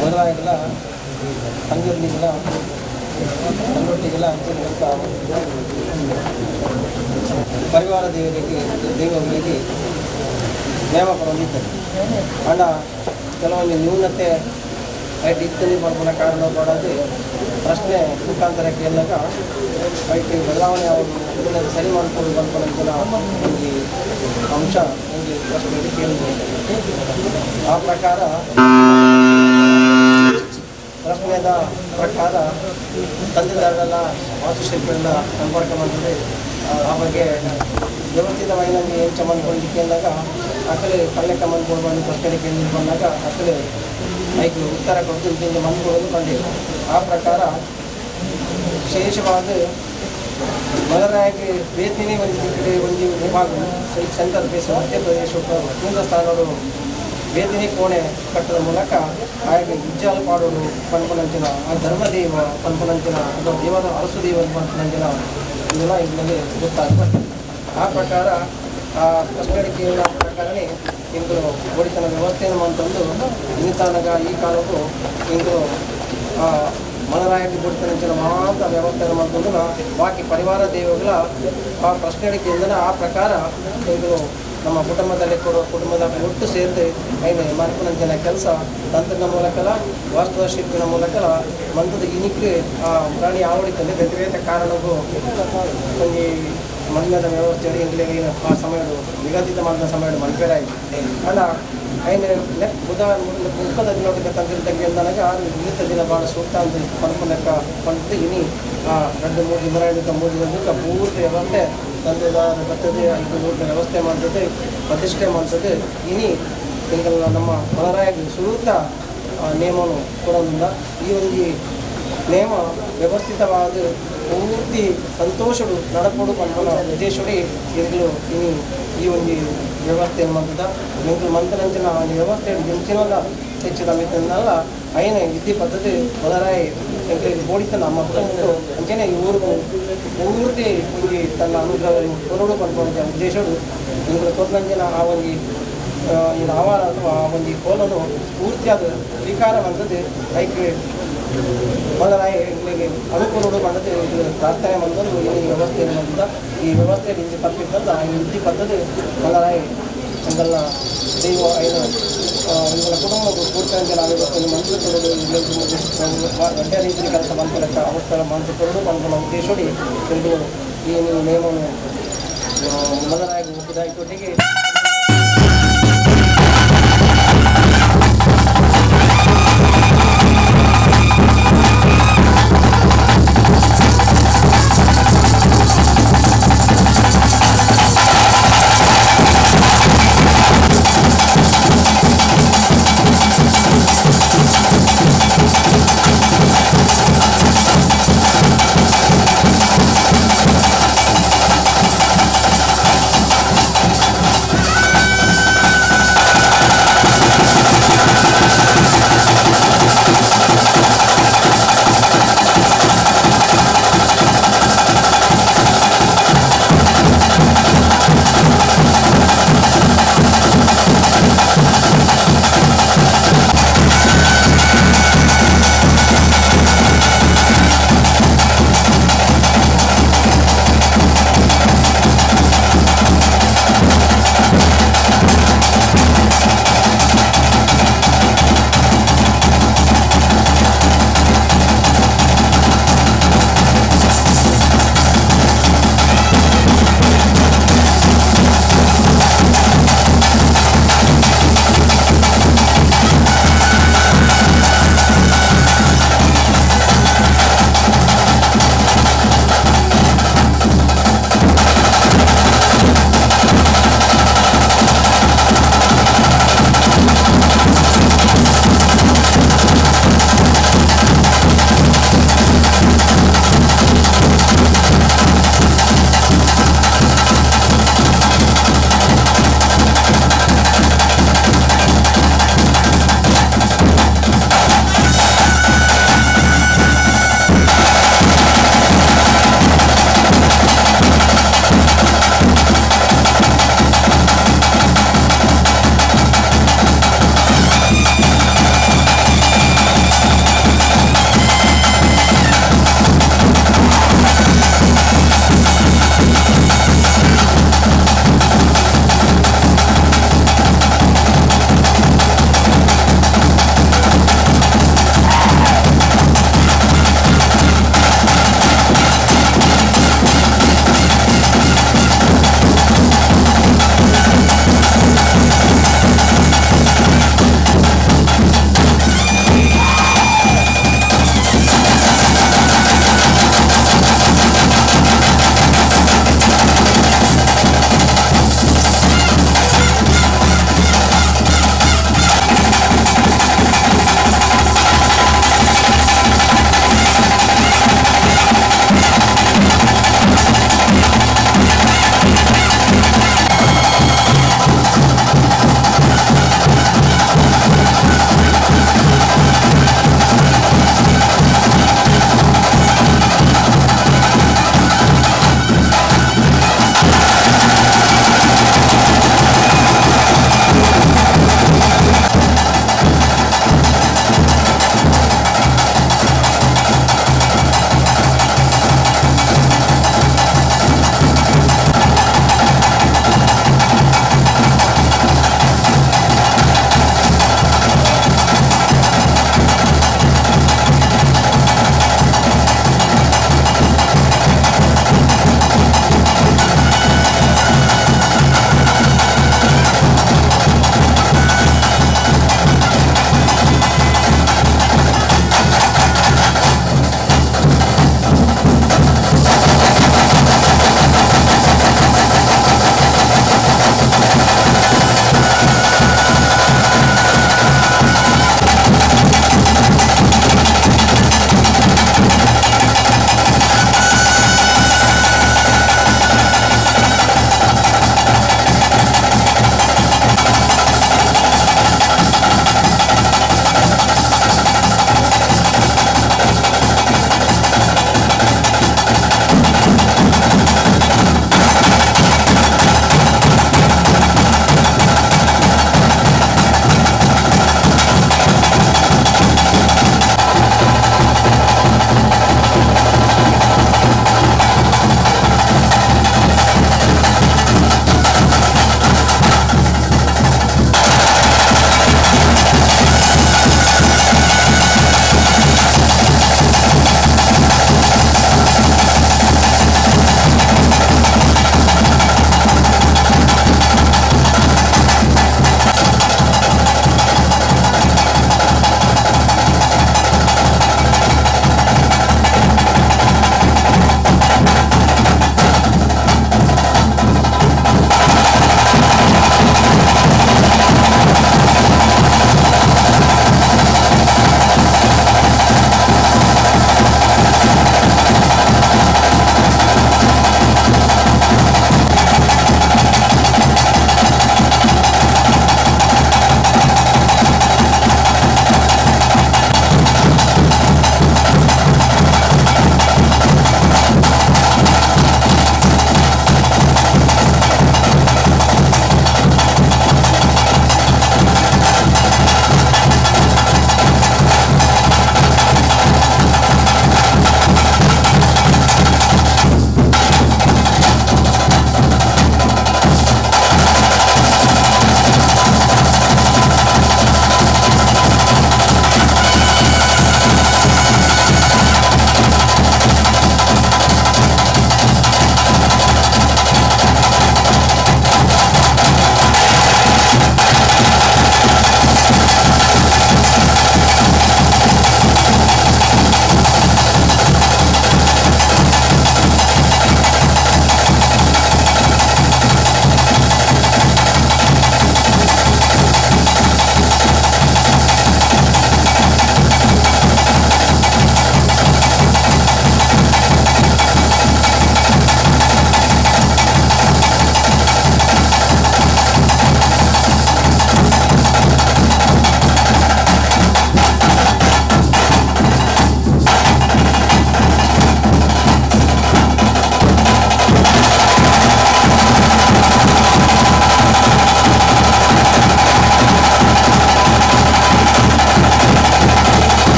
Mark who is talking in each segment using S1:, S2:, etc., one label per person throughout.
S1: ಮೊದಲಾಗೆಲ್ಲ ತಂಗಿರ್ಲಿಗೆಲ್ಲ ತಂಗೊಟ್ಟಿಗೆಲ್ಲ ಪರಿವಾರ ದೈವಗಳಿಗೆ ನೇಮಕ ಹೊಂದಿದ್ದಾರೆ. ಹಣ ಕೆಲವೊಂದು ನ್ಯೂನತೆ ಐಟಿ ಇತ್ತಲ್ಲಿ ಮಾಡ್ಕೊಳ್ಳೋ ಕಾರಣ ಮಾಡೋದು ಪ್ರಶ್ನೆ ಮುಖಾಂತರ ಕೇಳಿದಾಗ ಐಟಿ ಬದಲಾವಣೆ ಅವರು ಸರಿ ಮಾಡ್ಕೊಂಡು ಬಂದ್ಕೊಳ್ಳೋಂಥ ಒಂದು ಅಂಶ ಒಂದು ಪ್ರಶ್ನೆಯಲ್ಲಿ ಕೇಳಿದೆ. ಆ ಪ್ರಕಾರ ಪ್ರಶ್ನೆಯ ಪ್ರಕಾರ ತಂದೆದಾರರೆಲ್ಲ ವಾಸ್ತುಶಿಲ್ಪಿಗಳನ್ನ ಸಂಪರ್ಕ ಮಾಡಿದ್ರೆ ಆ ಬಗ್ಗೆ ವ್ಯವಸ್ಥಿತವಾಗಿ ನನಗೆ ಏನು ಚಮನ್ಕೊಂಡಿಕ್ಕೆ ಅಂದಾಗ ಅಕ್ಕಲೆ ಪಲ್ಲೆ ಕಮನ್ಕೊಳ್ಬಂದು ಪ್ರಶ್ನೆ ಕೇಳಿ ಬಂದಾಗ ಅಕ್ಕಲೆ ಐದು ಉತ್ತರ ಕೊಡ್ತಿದ್ದ ಮನ್ಕೊಳ್ಳೋದು ಕಂಡಿಲ್ಲ. ಆ ಪ್ರಕಾರ ವಿಶೇಷವಾದ ಮೊದಲಾಗಿ ಬೇತಿನಿ ಒಂದು ವಿಭಾಗ ಸೆಂಟರ್ ಬೇಸ್ ಮಧ್ಯಪ್ರದೇಶ ಕೇಂದ್ರ ಸ್ಥಾನಗಳು ಬೇದಿನಿ ಕೋಣೆ ಕಟ್ಟದ ಮೂಲಕ ಹಾಗೆ ಉಜ್ಜಾಲ ಪಾಡೋದು ಪನ್ಪನಂಚಿನ ಆ ಧರ್ಮದೇವ ಪನ್ಪನಂಚಿನ ಅಥವಾ ದೇವರ ಅರಸು ದೇವ ಪನ್ಪನಂಚಿನ ಇದೆಲ್ಲ ಇದರಲ್ಲಿ ಗೊತ್ತಾಗ್ತದೆ. ಆ ಪ್ರಕಾರ ಆ ಪ್ರಶ್ನೆಡಿಕೆಯ ಪ್ರಕಾರನೇ ಇಂದು ಒಡಿತನ ವ್ಯವಸ್ಥೆಯನ್ನು ಅಂತಂದು ಇನ್ನಿತಾನಾಗ ಈ ಕಾಲಕ್ಕೂ ಇಂದು ಮನರಾಯಕ್ಕೆ ಒಡಿತನಂಚಿನ ಮಾತ್ರ ವ್ಯವಸ್ಥೆಯನ್ನು ಅಂತಂದು ಬಾಕಿ ಪರಿವಾರ ದೇವಗಳ ಆ ಪ್ರಶ್ನೆಡಿಕೆಯಿಂದ ಆ ಪ್ರಕಾರ ಇಂದು ನಮ್ಮ ಕುಟುಂಬದಲ್ಲಿ ಕುಟುಂಬದ ಒಟ್ಟು ಸೇರಿದು ಐದು ಮನ್ಪನಂಚಿನ ಕೆಲಸ ತಂತ್ರದ ಮೂಲಕಲ ವಾಸ್ತವ ಶಿಲ್ಪಿನ ಮೂಲಕಲ ಮಂದದ ಇನಿಕ್ಕೆ ಆ ಪ್ರಾಣಿ ಆವಡಿತಲ್ಲಿ ವ್ಯತಿರೇಕ ಕಾರಣಕ್ಕೂ ಒಂದು ಮಣ್ಣಿನ ವ್ಯವಸ್ಥೆಯಲ್ಲಿ ಇಂಗ್ಲಿಗೆ ಆ ಸಮಯ ನಿಗದಿತ ಮಾಡಿದ ಸಮಯ ಮನ್ಪೇರಾಯಿತು ಅಲ್ಲ ಐದು ಉದಾಹರಣೆ ಮುಖದ ದಿನೋಟಕ್ಕೆ ತಂದಿರ್ತಕ್ಕೆ ಅಂದಾಗ ಇಂಥ ದಿನ ಭಾಳ ಸೂಕ್ತ ಅಂತ ಪನ್ಪನಕ್ಕ ಪಂತು ಇನಿ ಆ 2-3 ಪೂರ್ತಿ ವ್ಯವಸ್ಥೆ ತಂದೆದಾರ ಬರ್ತದೆ. 5 ವ್ಯವಸ್ಥೆ ಮಾಡ್ತದೆ, ಪ್ರತಿಷ್ಠೆ ಮಾಡ್ತದೆ. ಇನಿ ತಿಂಗಳ ನಮ್ಮ ಮನರಾಯಗೆ ಸೂಕ್ತ ನೇಮವನ್ನು ಕೊಡೋದ್ರಿಂದ ಈ ಒಂದು ನೇಮ ವ್ಯವಸ್ಥಿತವಾದ ಪೂರ್ತಿ ಸಂತೋಷಡು ನಡಪಡು ಪನ್ಪನ ಉದ್ದೇಶಡಿ ಎಂಗಳು ಇನಿ ಈ ಒಂದು ವ್ಯವಸ್ಥೆಯನ್ನು ಮಾಡ್ತದ ಎಂಗಳು ಮಂತ್ರಂಚಿನ ವ್ಯವಸ್ಥೆ ಹೆಂಚಿನಲ್ಲ ಹೆಚ್ಚಿನ ಮಿತ್ತಲ್ಲ ಐನ ವಿದ್ಯೆ ಪದ್ಧತಿ ಮೊದಲಾಯಿ ಎಂಗಳಿಗೆ ಬೋಡಿತ ನಮ್ಮ ಮಕ್ಕಳು ಅಂಚೆನೆ ಈ ಊರಿಗೂ ಪೂರ್ತಿ ಒಂದು ತನ್ನ ಅನುಗ್ರಹವನ್ನು ಕೊರಡು ಪಡ್ಕೊಳ್ಳುವ ಉದ್ದೇಶಗಳು ಎಂಗಳು ಕೊರಂಜಿನ ಆ ಒಂದು ಈ ಆವಾರ ಅಥವಾ ಆ ಒಂದು ಕೋಲನ್ನು ಪೂರ್ತಿಯಾದ ಸ್ವೀಕಾರ ಬಂದದ್ದು ಐಕೆ ಮೊದಲಾಯಿ ಎಂಗಳಿಗೆ ಅನುಕೂಲಗಳು ಬಂದದ್ದು ಇದು ಪ್ರಾರ್ಥನೆ ಬಂದದ್ದು ಈ ವ್ಯವಸ್ಥೆಯನ್ನು ಬಂದ ಈ ವ್ಯವಸ್ಥೆಯಲ್ಲಿ ಹಿಂದೆ ತಪ್ಪಿದ್ದಂತ ಈ ವಿದ್ಯೆ ಪದ್ಧತಿ ಮೊದಲಾಯಿ ಎಂಗೆಲ್ಲ ದೈವ ಐದು ಇವರ ಕುಟುಂಬ ಕೂಡ್ಕೊಂಡು ಆಗಬೇಕು ಮಂತ್ರಿ ಕೊಡೋದು ಗಡ್ಡೆ ರೀತಿಯ ಕೆಲಸ ಮಾಡ್ಕೊಳ್ಳೋಕ್ಕೆ ಅವಸ್ಥೆ ಮಾಡಿಕೊಡೋದು ಮಾಡ್ಕೊಳ್ಳೋ ಉದ್ದೇಶಡಿ ಎಲ್ಲರೂ ಈ ನೀವು ನೇಮವನ್ನು ಮೊದಲಾಗಿ ಒಪ್ಪಿದಾಯಿಕೊಟ್ಟಿಗೆ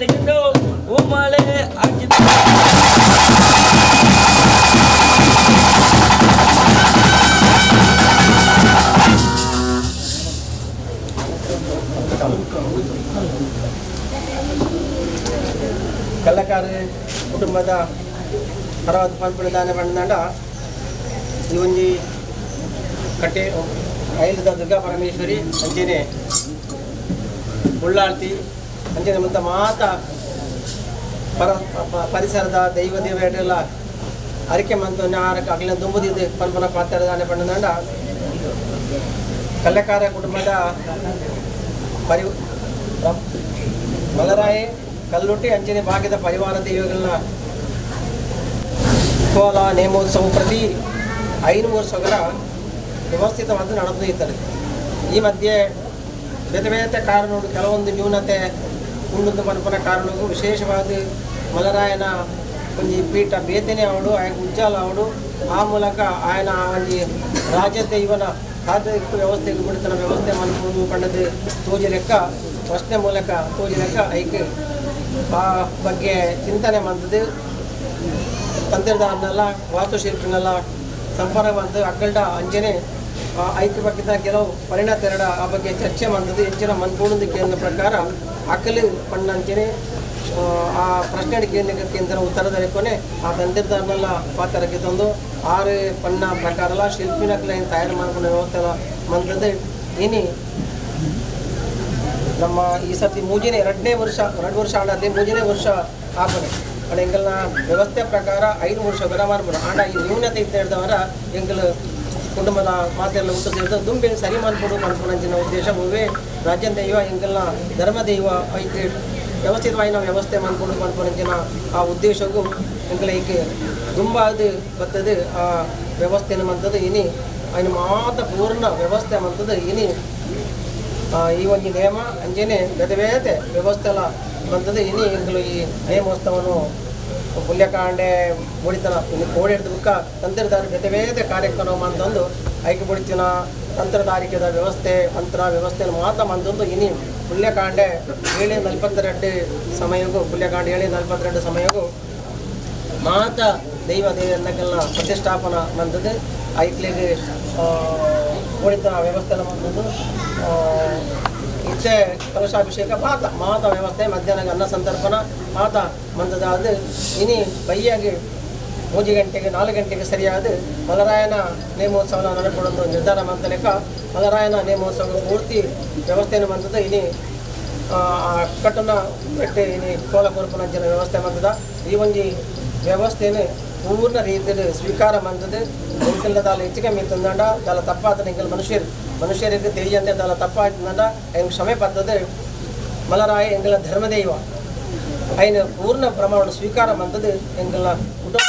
S2: ತೆಗೆದು ಮಳೆ ಹಾಕಿದ
S1: ಕಲ್ಲಕಾರ ಕುಟುಂಬದ ಅರವತ್ತು ಪಂಪುಳ ದಾನ ಪಂಡ ಈ ಒಂಜಿ ಕಟ್ಟೆ ಐಲದ ದುರ್ಗಾ ಪರಮೇಶ್ವರಿ ಅಂಚೆನೆ ಉಳ್ಳಾಳ್ತಿ ಅಂಚೆನೆ ಮತ್ತು ಮಾತ ಪರಿಸರದ ದೈವ ದೇವತೆಲ್ಲ ಅರಿಕೆ ಮಂತು ಆರಕ್ಕೆ ಅಗಲಿನ ದುಂಬುದಿದ್ದು ಪಂಪನ ಪಾತ್ರ ದಾನ ಪಂಡ ಕಲ್ಲಕಾರ ಕುಟುಂಬದ ಮಲರಾಯಿ ಕಲ್ಲುಟ್ಟಿ ಅಂಚನೆ ಭಾಗ್ಯದ ಪರಿವಾರ ದೈವಗಳನ್ನ ಕೋಲ ನೇಮೋತ್ಸವ ಪ್ರತಿ 5 ವರ್ಷಗಳ ವ್ಯವಸ್ಥಿತವಾಗಿ ನಡೆದು ಇದ್ದಾರೆ. ಈ ಮಧ್ಯೆ ಬೇರೆ ಬೇರೆ ಕಾರಣಗಳು ಕೆಲವೊಂದು ನ್ಯೂನತೆ ಉಂಡು ಪನ್ಪನ ಕಾರಣಕ್ಕೂ ವಿಶೇಷವಾಗಿ ಮಲರಾಯನ ಒಂದು ಪೀಠ ಬೇತನೆ ಅವಡು ಆಯ್ಕೆ ಉಜ್ಜಾಲ ಅವಡು ಆ ಮೂಲಕ ಆಯನ ಒಂದು ರಾಜ್ಯದ ಇವನ ಖಾದ್ಯ ವ್ಯವಸ್ಥೆಗೆ ಬಿಡ್ತಾನ ವ್ಯವಸ್ಥೆ ಮನ್ಕೊಂಡು ಕಂಡದ್ದು ತೋಜಿ ಲೆಕ್ಕ ಪ್ರಶ್ನೆ ಮೂಲಕ ತೋಜಿ ಲೆಕ್ಕ ಐಕೆ ಆ ಬಗ್ಗೆ ಚಿಂತನೆ ಮಾಡ್ತದೆ. ತಂತ್ರಜ್ಞಾನನೆಲ್ಲ ವಾಸ್ತುಶಿಲ್ಪಿನೆಲ್ಲ ಸಂಪರ್ಕ ಮಾಡ್ತದೆ. ಅಕ್ಕಲ್ಡ ಅಂಜನೆ ಐಕ್ಯ ಬಗ್ಗೆ ಕೆಲವು ಪರಿಣತ ಎರಡ ಆ ಬಗ್ಗೆ ಚರ್ಚೆ ಮಾಡ್ತದೆ. ಹೆಚ್ಚಿನ ಮನ್ಪೂರ್ಣದ ಕೇಂದ್ರ ಪ್ರಕಾರ ಅಕ್ಕಲು ಪಣ್ಣ ಅಂಚನೆ ಆ ಪ್ರಶ್ನೆ ಕೇಂದ್ರ ಉತ್ತರದ ಕೊನೆ ಆ ತಂತ್ರಜ್ಞಾನನೆಲ್ಲ ಪಾತ್ರಕ್ಕೆ ತಂದು 6 ಪಣ್ಣ ಪ್ರಕಾರಲ್ಲ ಶಿಲ್ಪಿನಕ್ಲ ತಯಾರು ಮಾಡ್ಕೊಂಡ ವ್ಯವಸ್ಥೆ ಎಲ್ಲ ಮಂತ್ರದ ಇನಿ ನಮ್ಮ ಈ ಸರ್ತಿ ಮೂಜಿನೇ 2 ವರ್ಷ ಆಡದೆ ಮೂಜಿನೇ ವರ್ಷ ಆಪನೆ ಅಣ್ಣ ಎಂಗಲ್ನ ವ್ಯವಸ್ಥೆ ಪ್ರಕಾರ 5 ವರ್ಷ ಗರ ಮಾಡ್ಬೋದು ಆಂಡ ಈ ನ್ಯೂನತೆ ಇತ್ತು ಹೇಳಿದವರ ಎಂಗಲ್ ಕುಟುಂಬದ ಮಾತೆಲ್ಲ ಊಟ ಸೇರಿದ ದುಂಬೆ ಸರಿ ಮಾಡ್ಕೊಡು ಅಂಚಿನ ಉದ್ದೇಶ ಮೂವೇ ರಾಜ್ಯ ದೈವ ಎಂಗಲ್ನ ಧರ್ಮ ದೈವ ಐತೆ ವ್ಯವಸ್ಥಿತವಾಗಿ ನಾವು ವ್ಯವಸ್ಥೆ ಮಾಡ್ಕೊಂಡು ಅಂಚಿನ ಆ ಉದ್ದೇಶಕ್ಕೂ ಎಂಗಲ ಈಕೆ ತುಂಬ ಅದು ಬರ್ತದೆ. ಆ ವ್ಯವಸ್ಥೆನ ಮಂತದ್ದು ಇನಿ ఆయన ಮಾತ ಪೂರ್ಣ ವ್ಯವಸ್ಥೆ ಮಂತದ್ದು ಇನಿ ಈ ಒಂದು ನೇಮ ಅಂಜನೆ ಬೇತೆ ವ್ಯವಸ್ಥೆ ಎಲ್ಲ ಬಂತದ್ದು ಇನಿ ಎಂಗಲು ಈ ನೇಮೋತ್ಸವನು ಪುಲ್ಯಕಾಂಡೆ ಮುಡಿತನ ಇನ್ನು ಕೋಡಿಡ್ದಕ್ಕ ತಂತ್ರಧಾರ ಬೇತೆ ಕಾರ್ಯಕ್ರಮ ಅಂತಂದು ಐಕೆ ಬಿಡ್ತಿನ ತಂತ್ರಧಾರಿಕೆದ ವ್ಯವಸ್ಥೆ ತಂತ್ರ ವ್ಯವಸ್ಥೆಯನ್ನು ಮಾತ್ರ ಮಂತಂದು ಇನಿ ಪುಲ್ಯಕಾಂಡೆ 7:42 ಸಮಯಗೂ ಪುಲ್ಯಕಾಂಡೆ 7:42 ಸಮಯಗೂ ಮಾತ ದೈವ ದೇವರನ್ನೆಲ್ಲ ಪ್ರತಿಷ್ಠಾಪನ ಮಂತದ್ದು ಐಕ್ಲಿಗೆ ಕೋಡಿತ ವ್ಯವಸ್ಥೆ ಎಲ್ಲ ಮಂತದ್ದು ಇಚ್ಛೆ ಕಲಶಾಭಿಷೇಕ ಮಾತ ವ್ಯವಸ್ಥೆ ಮಧ್ಯಾಹ್ನ ಅನ್ನ ಸಂತರ್ಪಣ ಮಾತ ಮಂದದಾದ ಇನಿ ಬೈಯಾಗಿ 3 ಗಂಟೆಗೆ 4 ಗಂಟೆಗೆ ಸರಿಯಾದ ಮಲರಾಯನ ನೇಮೋತ್ಸವನ ನಡೆಕೊಡೋದು ನಿರ್ಧಾರ ಮಂತ ಲೆಕ್ಕ ಮಲರಾಯನ ನೇಮೋತ್ಸವ ಪೂರ್ತಿ ವ್ಯವಸ್ಥೆಯನ್ನು ಮಂತದ ಇನಿ ಕಟ್ಟನ ಬೆಟ್ಟೆ ಇನಿ ಕೋಲಪುರಪನ ಜನ ವ್ಯವಸ್ಥೆ ಮಂತದ ಈ ಒಂದು ವ್ಯವಸ್ಥೆಯನ್ನು ಪೂರ್ಣ ರೀತಿಯಲ್ಲಿ ಸ್ವೀಕಾರ ಮಂತದ್ದು ಎಂಕಲ್ದ ಹೆಚ್ಚಿಗೆ ಮೀತಂದಂಡ ದಾಲ ತಪ್ಪಾದ ಎಂಕಲ್ ಮನುಷ್ಯರಿಗೆ ತಿಳಿಯಂತೆ ದಾಲ ತಪ್ಪಾಯ್ತಂದ ಹೆಂಗೆ ಕ್ಷಮೆ ಪಡ್ತದೆ. ಮಲರಾಯ ಎಂಗಲ ಧರ್ಮದೈವ ఆయన ಪೂರ್ಣ ಪ್ರಮಾಣ ಸ್ವೀಕಾರ ಮಂತದ್ದು ಎಂಗಲ ಕುಟುಂಬ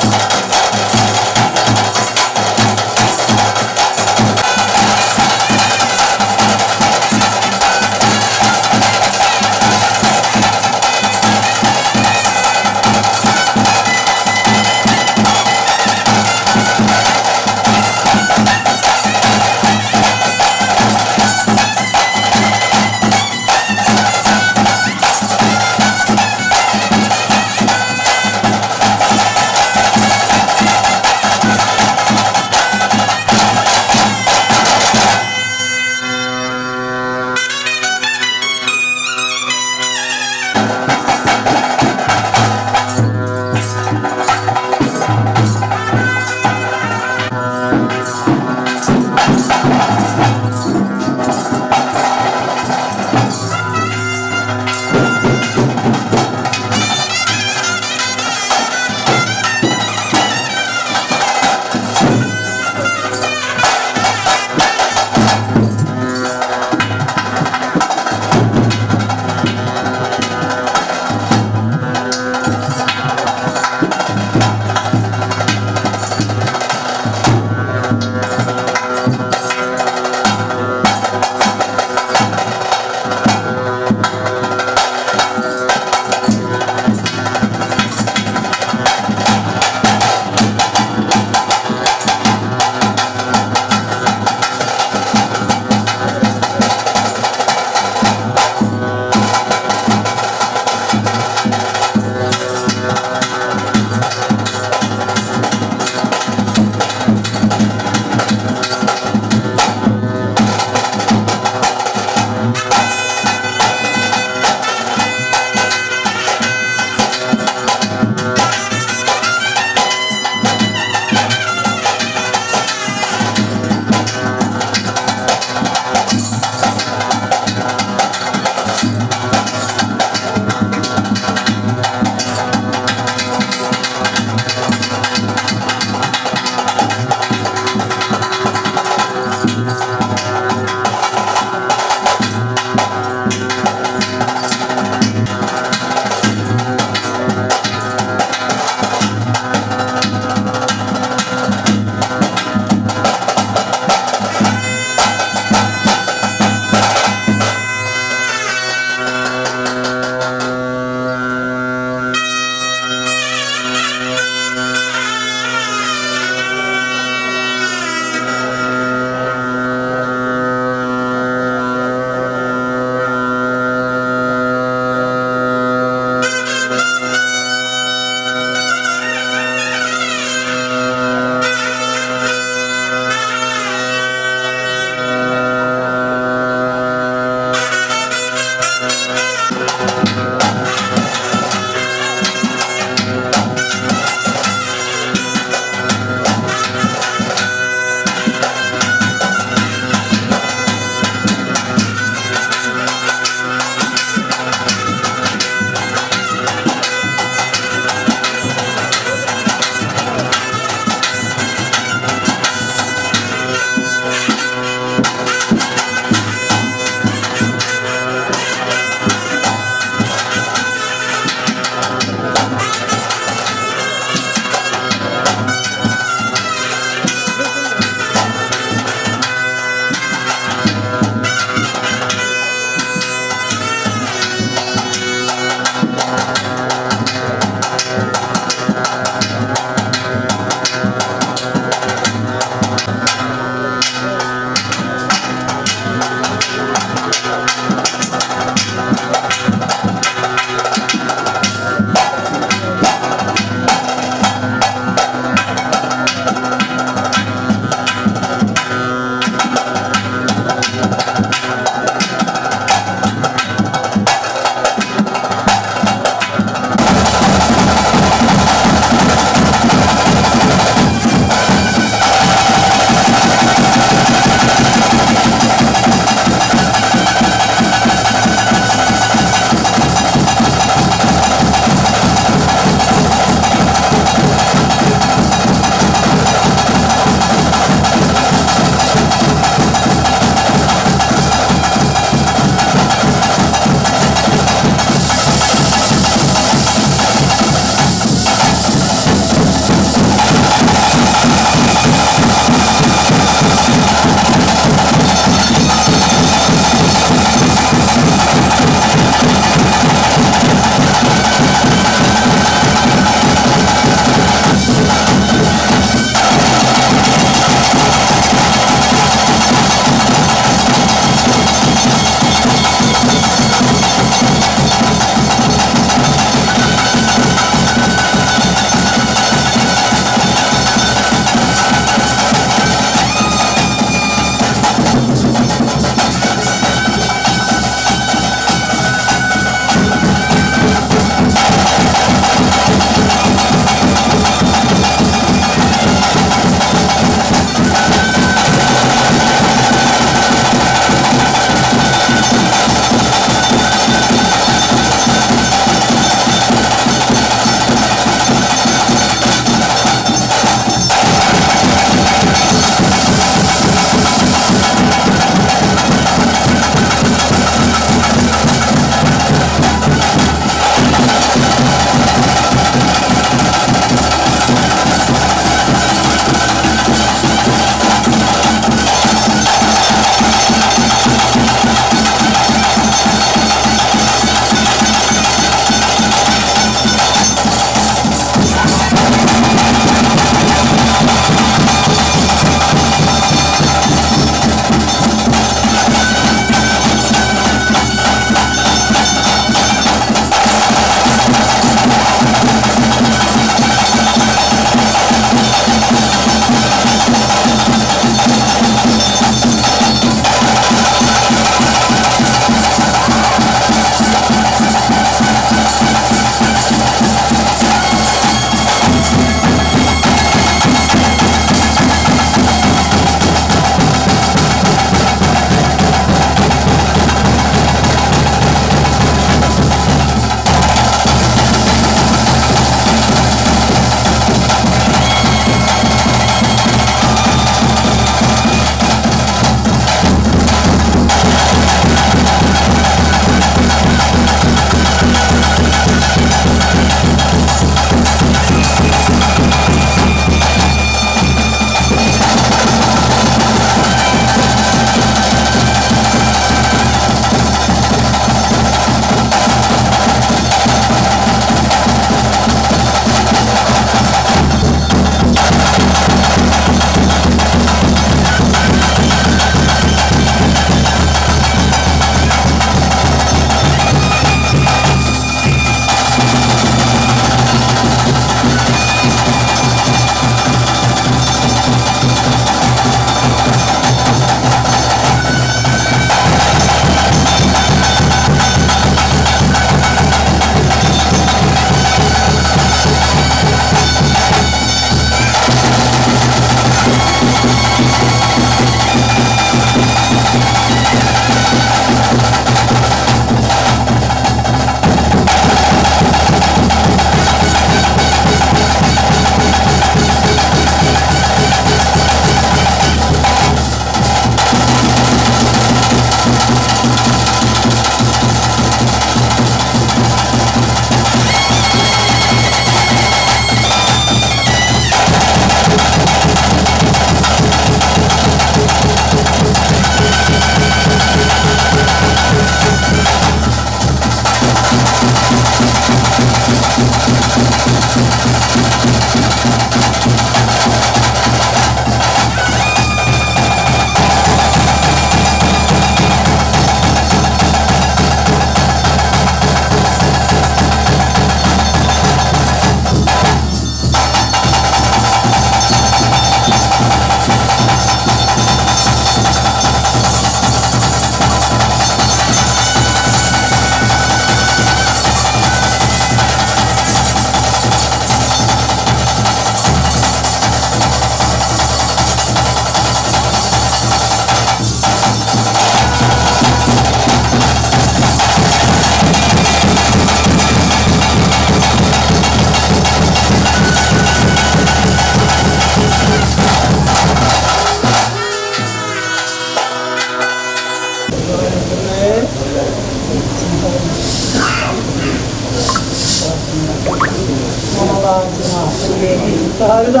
S3: ಸಾರಿದ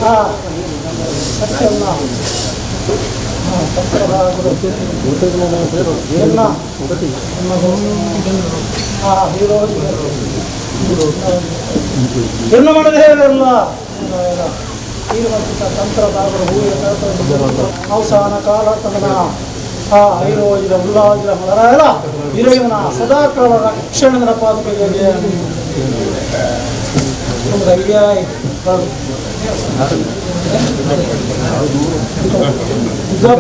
S3: ಆ ಸತ್ಯವನ್ನು ಏನು ಮಾಡದೆ ಹೇಳಲ್ಲ ತಂತ್ರದಾಗರ ಅವಸಾನ ಕಾಲ ತನ್ನ ಆ ಐರೋಜಿದ ಉಲ್ಲಾಜಿದ ಮಲರಾಯಲ ಇರೋಜನ ಸದಾ ಕಾಲ ರಕ್ಷಣದ ಪಾದಗಳಿಗೆ ಐಡಿಯಾ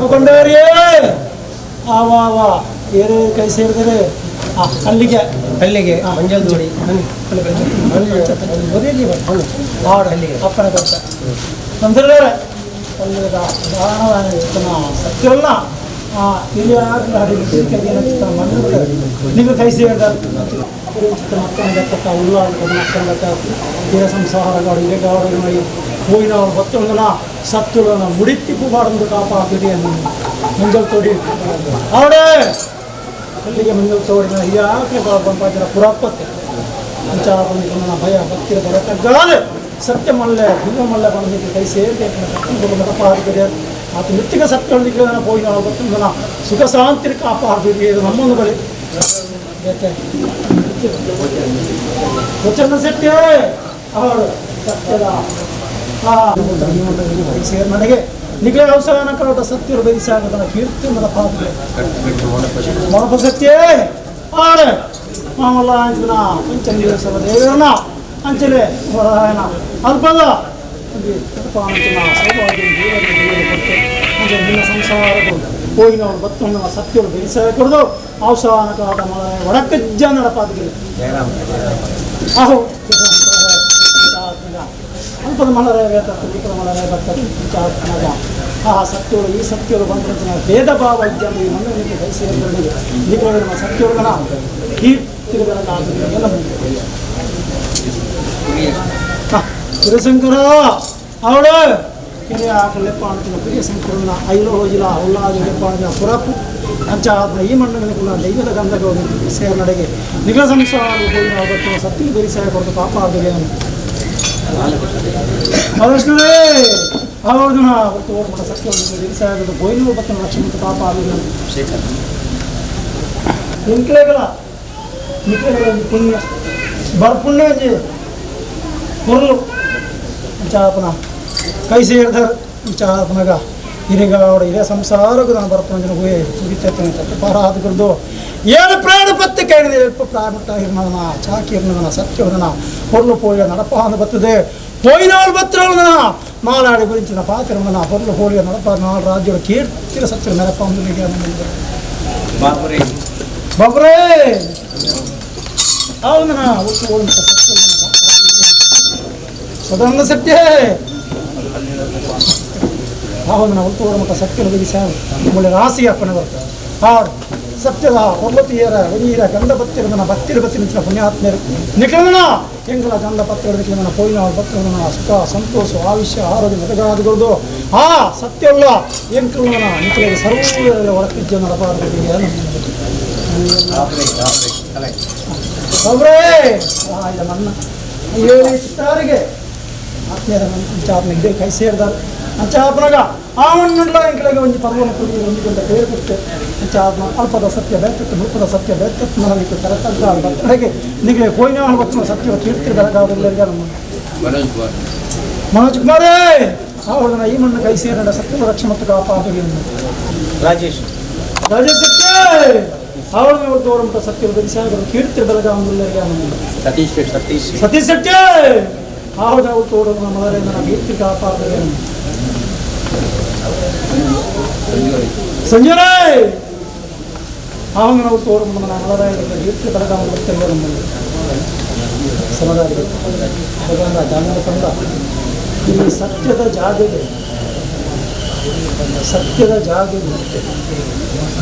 S3: ಕೊಂಡವರೇ ಆವ ಬೇರೆ ಕೈ ಸೇರಿದರೆ ಅಲ್ಲಿಗೆ ಮಂಜಲ್ ಜೋಡಿ ಅಪ್ಪನ ಕೊಡ್ತ ತಂದ್ರೆ ಸತ್ಯವಲ್ಲ ಇಲ್ಲಿ ನೀವು ಕೈ ಸೇರಿದ ಸಂಸಾರಗಳು ಇಲೆಗಾಡು ಹೋಯಿನ ಭಕ್ತನ ಸತ್ತುಗಳನ್ನು ಮುಡಿತಿಪ್ಪು ಮಾಡಲು ಕಾಪಾಡಿದೆ ಮಂಜಲ್ ತೋಡಿ ಅವಡೇ ಅಲ್ಲಿಗೆ ಮಂಜಲ್ ತೋಡಿನ ಯಾಕೆ ಬಂಪಾಜರ ಪುರಾಪತ್ತೆ ಅಂಚಾರ ಬಂದಿನ ಭಯ ಭಕ್ತಿರ ಬರತಗ್ಗಾಲೆ ಸತ್ಯ ಮಲ್ಲೆ ದಿವ್ಯ ಮಲ್ಲೆ ಬಂದಿದ್ದು ಕೈ ಸೇರಿದೆ ಕಾಪಾಡಿದೆ ಆತ ನಿತ್ಯಗ ಸತ್ಯಗಳಿಗೆ ಹೋಯಿನ ಭಕ್ತನ ಸುಖ ಶಾಂತಿ ಕಾಪಾಡಿದೆ ನಮ್ಮನ್ನು ಬಳಿ ವಚನ ಸತ್ಯ ಅವಳು ಸತ್ಯದ ಸೇರ್ ನನಗೆ ನಿಗೇ ಅವಸಾನ ಕರೋಟ ಸತ್ಯರು ಬಯಸಾಗದ ಕೀರ್ತಿ ಮದ ಪಾತ್ರ ಮೊಳಪ ಸತ್ಯೇ ಆಳೆ ಮಾಮಲ್ಲ ಅಂಚನ ಪಂಚಮೀಶ್ವರ ದೇವರನ್ನ ಅಂಚಲೆ ಹೊರಾಯಣ ಅಲ್ಪದ ನಿನ್ನ ಸಂಸಾರಗಳು ಹೋಗಿನ ಬತ್ತೊಂದು ಸತ್ಯರು ಬಯಸಾಗ ಕೊಡದು ಅವಸಾನ ಕರೋಟ ಒಡಕಜ್ಜ ನಡಪಾದಗಿರಿ ಆಹೋ ಅಲ್ಪದ ಮಲರೇ ಮಲರೇ ಬರ್ತದೆ ಆ ಸತ್ಯಗಳು ಈ ಸತ್ಯಗಳು ಬಂದ ಭೇದ ಭಾವ ಇದ್ದಲ್ಲಿ ಮಣ್ಣಿಗೆ ಬಯಸಿಗಳಿಗೆ ನಿಖರಗಳ ಸತ್ಯಗಳನ್ನ ಕೀರ್ತಿಗಳನ್ನ ಹಿರಶಂಕರ ಅವಳು ಹಿರಿಯ ಲೆಪ್ಪ ಅಂತಿನ ಪ್ರಿಯ ಶಂಕರನ್ನ ಐಲೋ ಹೋಗಿಲ್ಲ ಉಲ್ಲಾದ ಲೆಪ್ಪ ಅಂತಿನ ಪುರಪ್ಪು ಅಂಚ ಈ ಮಣ್ಣುಗಳ ದೈವದ ಗಂಧಗಳು ಸೇರ ನಡೆಗೆ ನಿಖರ ಸಂಸಾರ ಹೋಗಿ ಅವತ್ತು ಸತ್ಯ ಧರಿಸಾಯ ಕೊಟ್ಟು ಕಾಪಾಡಿದೆ ಮಹಾರಾಷ್ಟ್ರೇ ಹೌದು ಅವತ್ತು ಓಡ್ಬಿಟ್ಟ ಸತ್ಯ ಧರಿಸಾಯದು ಬೋಯ್ನು ಬತ್ತ ಲಕ್ಷ್ಮೀ ಕಾಪಾಡಿದೆ ನಿಂಕ್ಲೆಗಳ ಪುಣ್ಯ ಬರ್ಪುಣ್ಯ ಕೊರಲು ಚಾಪನ ಕೈ ಸೇರಿದಾರೆ ಚಾಪನಾಗ ಹಿರಿಗ ಅವಡ ಹಿರಿಯ ಸಂಸಾರಕ್ಕೂ ನಾನು ಬರ್ಪುಣ ಜನ ಹೋಗಿ ಸುರಿತೇನೆ ಪಾರಾದ್ರದ್ದು ಏನು ಪ್ರಾಣ ಪತ್ತೆ ಕೇಳಿದೆ ಎಲ್ಪ ಪ್ರಾಣ ಹಿರ್ನದನ ಚಾಕಿ ಹಿರ್ನದನ ಸತ್ಯವದನ ಹೊರಲು ಪೋಳಿಯ ನಡಪಾನ ಬರ್ತದೆ ಪೋಯಿನವಳು ಬತ್ತಿರವಳದನ ಮಾಲಾಡಿ ಗುರಿಂಚಿನ ಪಾತ್ರವದನ ಹೊರಲು ಪೋಳಿಯ ನಡಪ ನಾಳು ರಾಜ್ಯಗಳ ಕೀರ್ತಿರ ಸತ್ಯ ನೆನಪ ಅಂದಲಿಗೆ ಬಾಬ್ರೇ ಅವನ ಒಟ್ಟು ಸತ್ಯ ಸದಾನಂದ ಸತ್ಯ ಅವನ ಒಟ್ಟು ಮಟ್ಟ ಸತ್ಯ ಒದಗಿಸ ಒಳ್ಳೆ ರಾಶಿ ಅಪ್ಪನ ಬರ್ತಾರೆ ಹಾಡು ಸತ್ಯದ ಒಬ್ಬತಿಯರ ವನೀರ ಗಂಧ ಬತ್ತಿರದನ ಬತ್ತಿರ ಬತ್ತಿನ ಪುಣ್ಯಾತ್ಮರು ನಿಖರನ ಹೆಂಗಲ ಗಂಧ ಪತ್ತಿರದನ ಪೋಯಿನ ಭಕ್ತರದನ ಸುಖ ಸಂತೋಷ ಆಯುಷ್ಯ ಆರೋಗ್ಯ ಮತಗಾದುಗಳದು ಆ ಸತ್ಯವಲ್ಲ ಎಂಕಲನ ನಿಖಲಿಗೆ ಸರ್ವರಲ್ಲಿ ಒಳಕಿಜ್ಜ ನಡಬಾರದು ಅವರೇ ಇದು ನನ್ನ ಹೇಳಿ ಚಿತ್ತಾರಿಗೆ ಆತ್ಮೀಯರ ಚಾಪನಿಗೆ ಕೈ ಸೇರಿದಾರೆ ಚಾಪನಾಗ ಆವಣ್ಣಲ್ಲ ಎಂಕಳಿಗೆ ಒಂದು ಪರ್ವನ ಕುಡಿ ಒಂದುಕೊಂಡ ಬೇರೆ ಕೊಟ್ಟು ಚಾಪನ ಅಲ್ಪದ ಸತ್ಯ ಬೇತತ್ತು ಮುಲ್ಪದ ಸತ್ಯ ಬೇತತ್ತು ನನಗೆ ಕರೆತಂತ ಭಕ್ತರಿಗೆ ನಿಮಗೆ ಹೋಯಿನ ಭಕ್ತನ ಸತ್ಯ ಕೀರ್ತಿ ಬೆಳಗಾವರೆಲ್ಲರಿಗೆ ನಮ್ಮ ಮನೋಜ್ ಕುಮಾರೇ ಅವರನ್ನ ಈ ಮಣ್ಣು ಕೈ ಸೇರಿದ ಸತ್ಯ ರಕ್ಷಣೆ ಮತ್ತು ಕಾಪಾಡಿ ರಾಜೇಶ್ ಸತ್ಯ ಅವಳನ್ನ ಇವತ್ತು ಅವರ ಸತ್ಯ ಧರಿಸಾಗರು ಕೀರ್ತಿ ಬೆಳಗಾವರೆಲ್ಲರಿಗೆ ಸತೀಶ್ ಸತ್ಯ ಅವಳ ತೋಡು ಮಲರಿಂದ ಕೀರ್ತಿ ಕಾಪಾಡಿ ಸಂಜಯ್ ಅವನ ತೋಡು ನಮ್ಮ ಮಲರಾಯರಿಗೆ ಕೀರ್ತಿ ಬೆಳಗಾವರೆಲ್ಲರಿಗೆ ಸಮದಾರಿ ಜಾನದ ತಂದ ಈ ಸತ್ಯದ ಜಾಗದೆ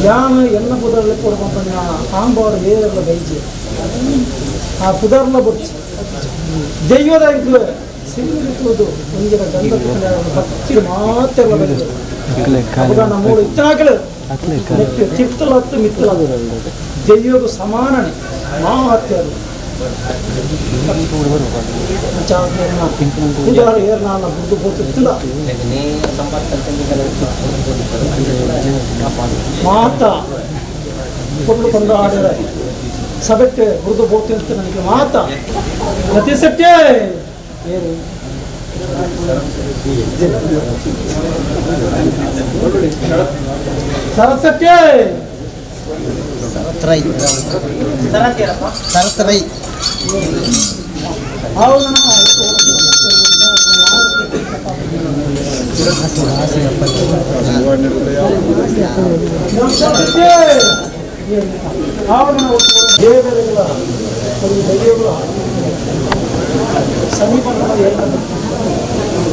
S3: ಯಾನು ಎನ್ನ ಪುದರ್ಲೆ ಕೊಡ್ಕೊಂಡ ಆಂಬವರು ಬೇರೆಲ್ಲ ಬೈಜಿ ಆ ಪುದರ್ನ ಬುಚ್ಚಿ ದೈವದ ಸಿಂಗಿರುವುದು ಒಂದಿನ ಗಂಧ ಭಕ್ತಿ ಮಾತೆಲ್ಲ ಬರ್ತದೆ ನಮ್ಮೂರು ಇತ್ತನಾಗಲು ತಿತ್ತಲತ್ತು ಮಿತ್ತಲ ದೈವದ ಸಮಾನನೆ ಮಾಹತ್ಯರು ಏರ್ನಾಳ ಬುದ್ದು ಬೋತಿತ್ತಿಲ್ಲ ಮಾತ ಕೊಂಡು ಕೊಂಡು ಆಡಿರ ಸಬೆಟ್ಟೆ ಬುದ್ದು ಬೋತಿ ಅಂತ ನನಗೆ ಮಾತ ಗತಿ ಸಟ್ಯ ಏನು ಸರಸಟ್ಯ
S1: ಸರತರೈ
S3: ಹೌದು ದೇವರುಗಳ ದೈವಗಳ ಸಮೀಪ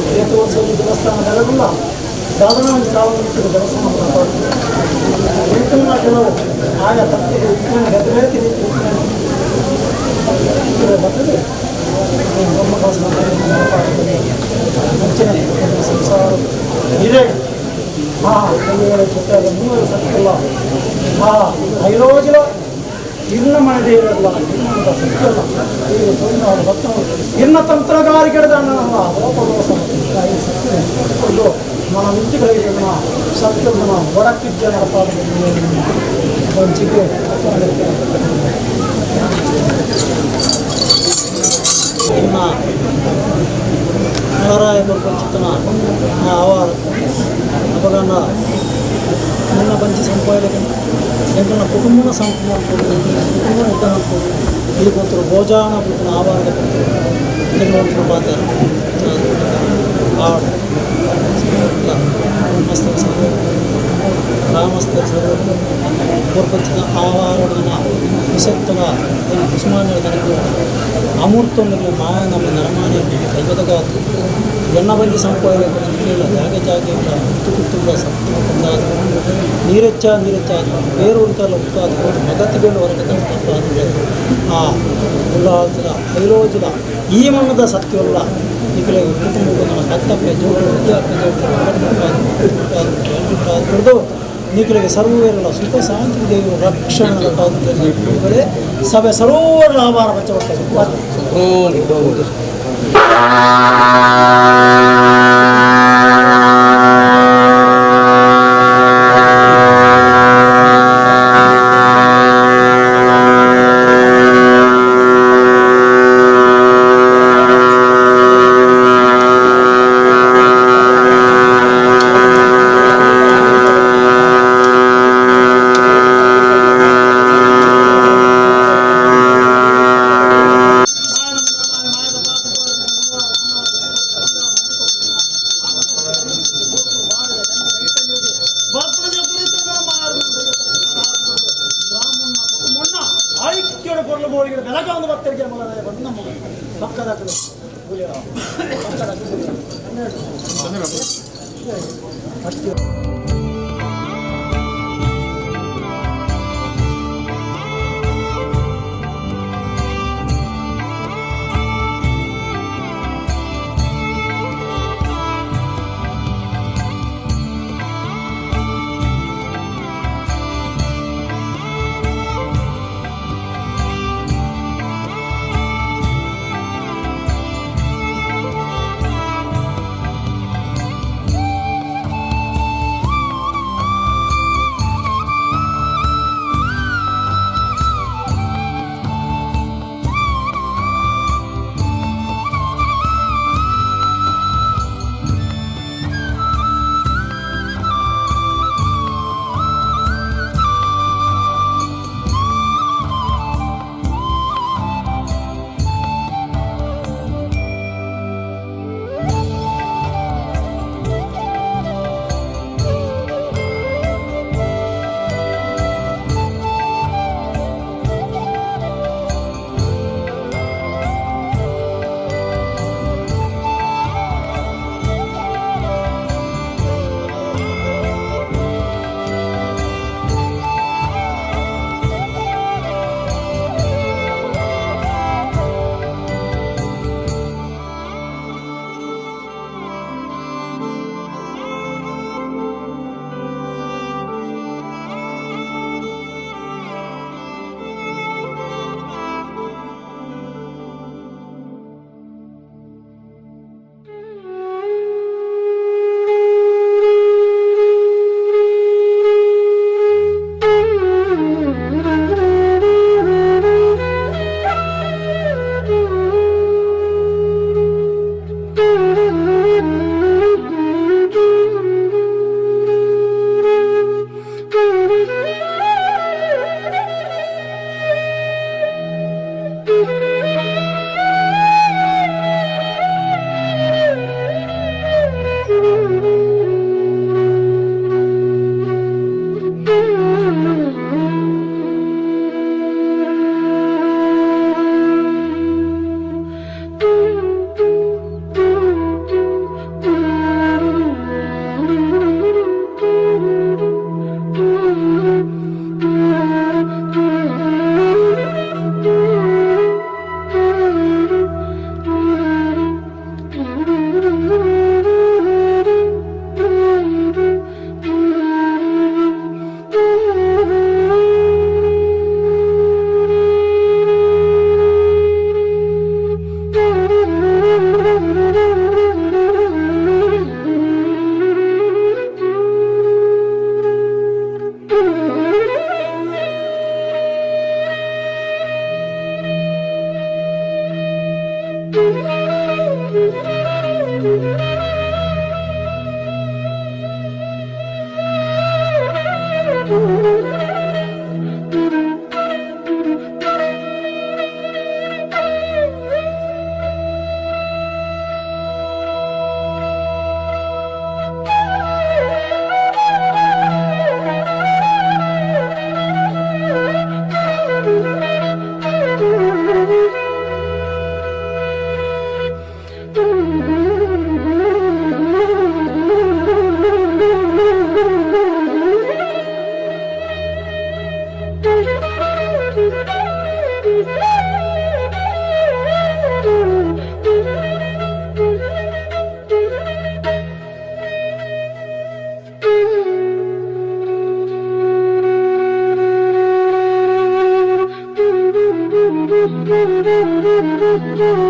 S3: ದೇವಸ್ಥಾನದಲ್ಲ ಸಾಧನ ಒಂದು ಕಾಲದಲ್ಲಿ ದೇವಸ್ಥಾನ ಕೆಲವು ಆಗ ತಪ್ಪಿಗೆ ಗದ್ದಲೇ ಬರ್ತದೆ ಸಂಸಾರ ಇದೆ ಜೊತೆ ಮೂವರು ಸತ್ಯಲ್ಲ ಐದು ರೋಜುಲ ಇನ್ನ ಮನೆದೇ ಇರಲ್ಲ ಸತ್ಯಲ್ಲ ಇನ್ನ ತಂತ್ರಗಾರಿಕೆದ ಸತ್ಯ మన ఇంటికి మన సత్యం మన వడకిచ్చే నడపాలి మంచిగా నలరాయ పరిచితున్న ఆవారు అపగండా నిన్న మంచి సంపాదక ಎಂಟನ ಕುಟುಂಬನ ಸಂಪೂರ್ಣ ಕುಟುಂಬ ಇದ್ದ ಇಲ್ಲಿ ಕೂತರು ಭೋಜನ ಕೂತನ ಆವಾರ ನೋಡ್ಕೊಂಡು ಪಾತ್ರ ಆಡು రామస్తర పూర్వచ్చిన ఆవారుడిన విశక్తుగా ఉస్మానియా తనకు అమూర్తంలో మాయ ನಮ್ಮ ನರಮಾನಿ ಕೈಗದಗಾತು ಎಣ್ಣಬಂದಿ ಸಂಪಾದಕ ಜಾಗೆ ಕುತ್ತು ಸಂಪೂರ್ಣ ನೀರೆಚ್ಚ ಬೇರು ಉಂಟಲ್ಲ ಉತ್ತಾದ ಮಗತ್ತಿಗಳು ಹೊರಗೆ ಆ ಉಲ್ಲಾಸದ ಐರೋಜದ ಈ ಮಣ್ಣದ ಸತ್ಯವಲ್ಲ ಈಗಲೇ ಕುಟುಂಬ ನಮ್ಮ ಕತ್ತಪ್ಪೆ ಜೋಡು ಹಿಡಿದು ನೀಕಲಿಗೆ ಸರ್ವೇರಲ್ಲ ಸುಖ ಶಾಂತಿ ದೇವರು ರಕ್ಷಣೆ ಸಭೆ ಸರ್ವರ ಆಭಾರ ಬಚ್ಚ
S4: Thank you.